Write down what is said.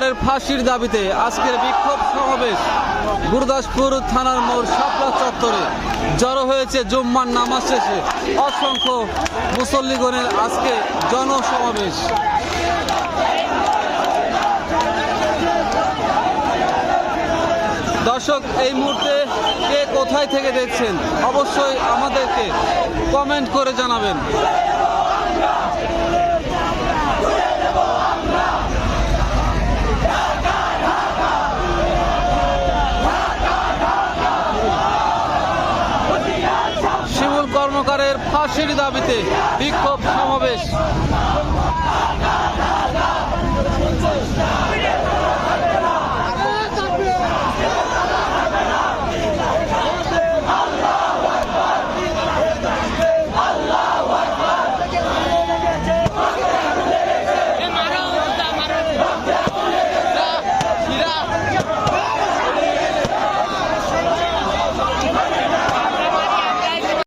কর্মকারের ফাঁসির দাবিতে আজকের বিক্ষোভ সমাবেশ গুরুদাসপুর থানার মোড় শাপলা চত্বরে জড়ো হয়েছে জুম্মার নামাজ শেষে অসংখ্য মুসল্লিগণের আজকে জনসমাবেশ। দর্শক, এই মুহূর্তে কে কোথায় থেকে দেখছেন অবশ্যই আমাদেরকে কমেন্ট করে জানাবেন। শিমুল কর্মকারের ফাঁসির দাবিতে বিক্ষোভ সমাবেশ।